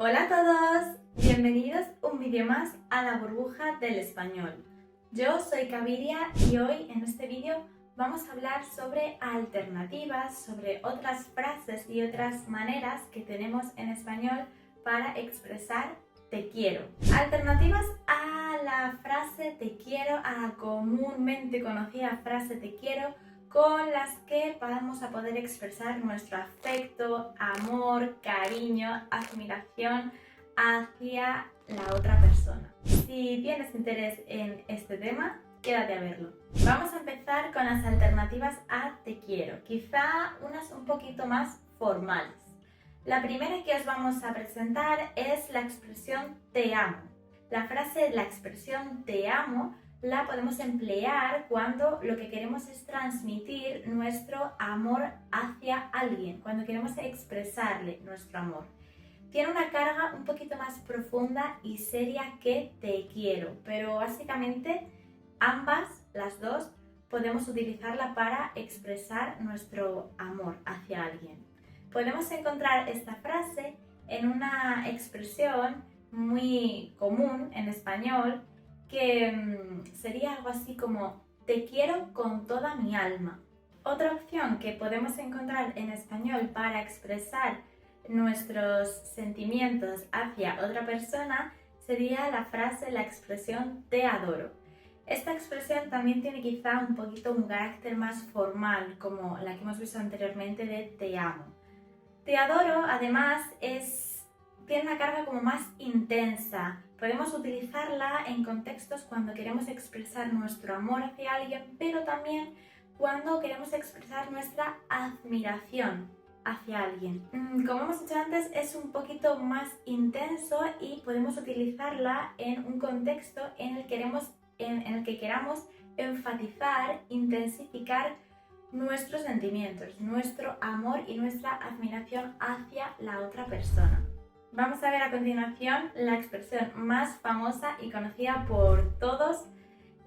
Hola a todos, bienvenidos un vídeo más a la burbuja del español. Yo soy Caviria y hoy en este vídeo vamos a hablar sobre alternativas, sobre otras frases y otras maneras que tenemos en español para expresar te quiero. Alternativas a la frase te quiero, a la comúnmente conocida frase te quiero, con las que vamos a poder expresar nuestro afecto, amor, cariño, admiración hacia la otra persona. Si tienes interés en este tema, quédate a verlo. Vamos a empezar con las alternativas a te quiero, quizá unas un poquito más formales. La primera que os vamos a presentar es la expresión te amo. La expresión te amo la podemos emplear cuando lo que queremos es transmitir nuestro amor hacia alguien, cuando queremos expresarle nuestro amor. Tiene una carga un poquito más profunda y seria que te quiero, pero básicamente ambas, las dos, podemos utilizarla para expresar nuestro amor hacia alguien. Podemos encontrar esta frase en una expresión muy común en español que sería algo así como te quiero con toda mi alma. Otra opción que podemos encontrar en español para expresar nuestros sentimientos hacia otra persona sería la expresión te adoro. Esta expresión también tiene quizá un poquito un carácter más formal, como la que hemos visto anteriormente de te amo. Te adoro, además, tiene una carga como más intensa. Podemos utilizarla en contextos cuando queremos expresar nuestro amor hacia alguien, pero también cuando queremos expresar nuestra admiración hacia alguien. Como hemos dicho antes, es un poquito más intenso y podemos utilizarla en un contexto en el que queramos enfatizar, intensificar nuestros sentimientos, nuestro amor y nuestra admiración hacia la otra persona. Vamos a ver a continuación la expresión más famosa y conocida por todos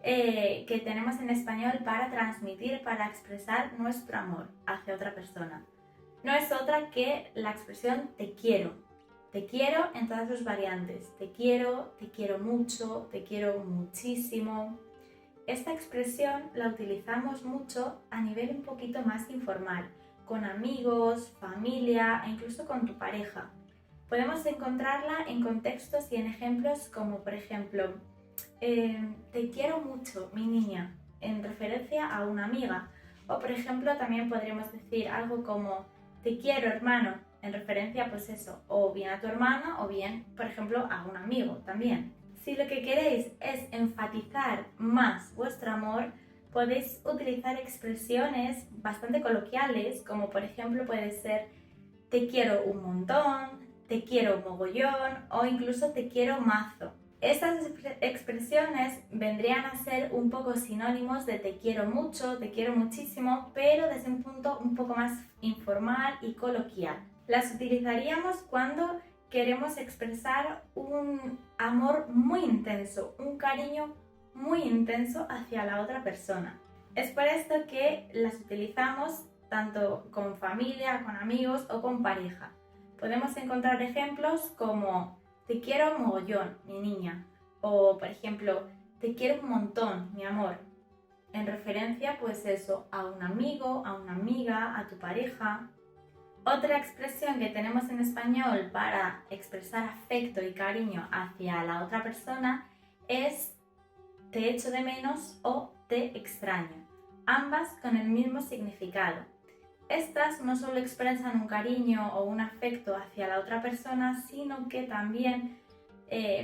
que tenemos en español para transmitir, para expresar nuestro amor hacia otra persona. No es otra que la expresión te quiero. Te quiero en todas sus variantes. Te quiero mucho, te quiero muchísimo. Esta expresión la utilizamos mucho a nivel un poquito más informal, con amigos, familia e incluso con tu pareja. Podemos encontrarla en contextos y en ejemplos como, por ejemplo, te quiero mucho, mi niña, en referencia a una amiga. O, por ejemplo, también podríamos decir algo como te quiero, hermano, en referencia, pues eso, o bien a tu hermano o bien, por ejemplo, a un amigo también. Si lo que queréis es enfatizar más vuestro amor, podéis utilizar expresiones bastante coloquiales, como por ejemplo puede ser te quiero un montón, te quiero mogollón o incluso te quiero mazo. Estas expresiones vendrían a ser un poco sinónimos de te quiero mucho, te quiero muchísimo, pero desde un punto un poco más informal y coloquial. Las utilizaríamos cuando queremos expresar un amor muy intenso, un cariño muy intenso hacia la otra persona. Es por esto que las utilizamos tanto con familia, con amigos o con pareja. Podemos encontrar ejemplos como te quiero mogollón, mi niña, o por ejemplo, te quiero un montón, mi amor, en referencia pues eso, a un amigo, a una amiga, a tu pareja. Otra expresión que tenemos en español para expresar afecto y cariño hacia la otra persona es te echo de menos o te extraño, ambas con el mismo significado. Estas no solo expresan un cariño o un afecto hacia la otra persona, sino que también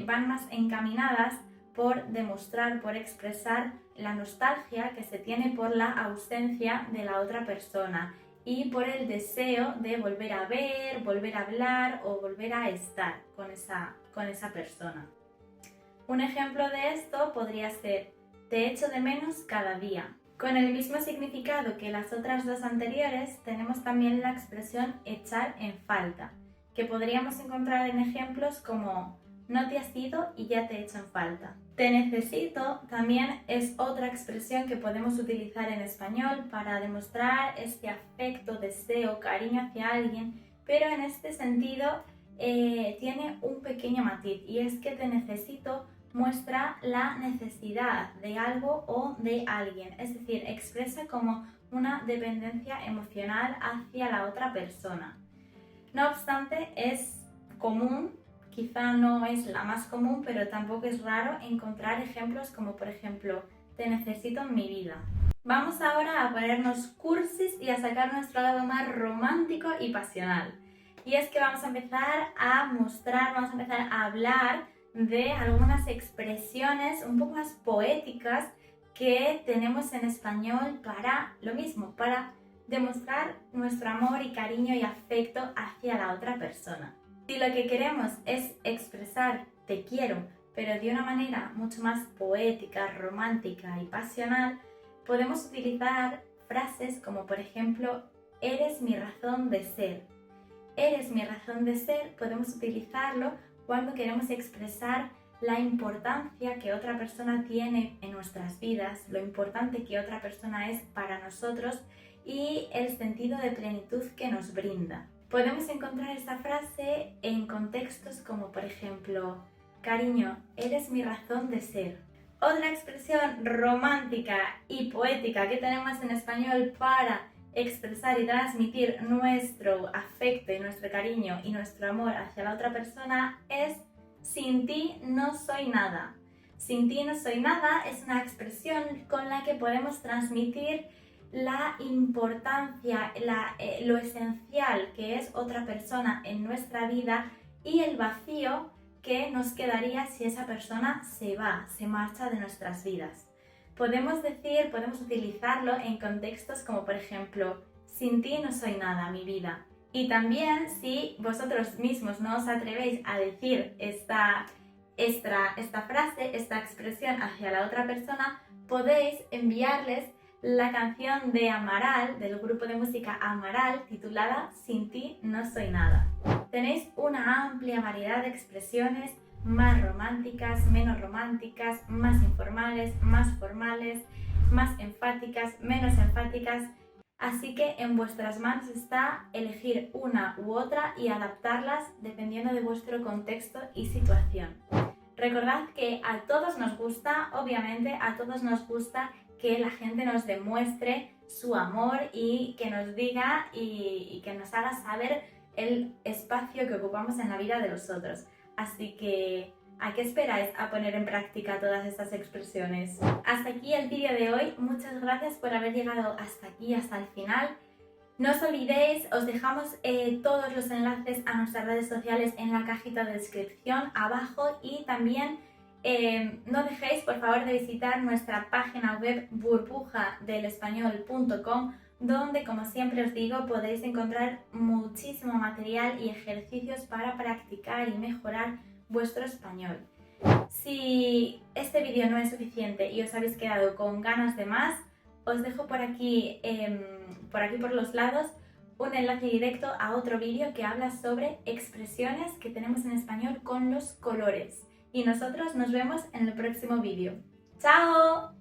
van más encaminadas por demostrar, por expresar la nostalgia que se tiene por la ausencia de la otra persona y por el deseo de volver a ver, volver a hablar o volver a estar con esa persona. Un ejemplo de esto podría ser te echo de menos cada día. Con el mismo significado que las otras dos anteriores, tenemos también la expresión echar en falta, que podríamos encontrar en ejemplos como no te has ido y ya te echo en falta. Te necesito también es otra expresión que podemos utilizar en español para demostrar este afecto, deseo, cariño hacia alguien, pero en este sentido tiene un pequeño matiz, y es que te necesito muestra la necesidad de algo o de alguien, es decir, expresa como una dependencia emocional hacia la otra persona. No obstante, es común, quizá no es la más común, pero tampoco es raro encontrar ejemplos como por ejemplo, te necesito en mi vida. Vamos ahora a ponernos cursis y a sacar nuestro lado más romántico y pasional. Y es que vamos a empezar a mostrar, vamos a empezar a hablar de algunas expresiones un poco más poéticas que tenemos en español para lo mismo, para demostrar nuestro amor y cariño y afecto hacia la otra persona. Si lo que queremos es expresar te quiero, pero de una manera mucho más poética, romántica y pasional, podemos utilizar frases como por ejemplo, eres mi razón de ser. Eres mi razón de ser, podemos utilizarlo cuando queremos expresar la importancia que otra persona tiene en nuestras vidas, lo importante que otra persona es para nosotros y el sentido de plenitud que nos brinda. Podemos encontrar esta frase en contextos como por ejemplo, cariño, eres mi razón de ser. Otra expresión romántica y poética que tenemos en español para expresar y transmitir nuestro afecto y nuestro cariño y nuestro amor hacia la otra persona es sin ti no soy nada. Sin ti no soy nada es una expresión con la que podemos transmitir la importancia, lo esencial que es otra persona en nuestra vida y el vacío que nos quedaría si esa persona se va, se marcha de nuestras vidas. Podemos utilizarlo en contextos como por ejemplo, sin ti no soy nada, mi vida. Y también si vosotros mismos no os atrevéis a decir esta frase, esta expresión hacia la otra persona, podéis enviarles la canción de Amaral, del grupo de música Amaral, titulada Sin ti no soy nada. Tenéis una amplia variedad de expresiones, más románticas, menos románticas, más informales, más formales, más enfáticas, menos enfáticas. Así que en vuestras manos está elegir una u otra y adaptarlas dependiendo de vuestro contexto y situación. Recordad que a todos nos gusta, obviamente a todos nos gusta que la gente nos demuestre su amor y que nos diga y que nos haga saber el espacio que ocupamos en la vida de los otros. Así que, ¿a qué esperáis a poner en práctica todas estas expresiones? Hasta aquí el vídeo de hoy. Muchas gracias por haber llegado hasta aquí, hasta el final. No os olvidéis, os dejamos todos los enlaces a nuestras redes sociales en la cajita de descripción abajo y también no dejéis por favor de visitar nuestra página web burbujadelespañol.com, donde como siempre os digo podéis encontrar muchísimo material y ejercicios para practicar y mejorar vuestro español. Si este vídeo no es suficiente y os habéis quedado con ganas de más, os dejo por aquí por los lados un enlace directo a otro vídeo que habla sobre expresiones que tenemos en español con los colores. Y nosotros nos vemos en el próximo vídeo. ¡Chao!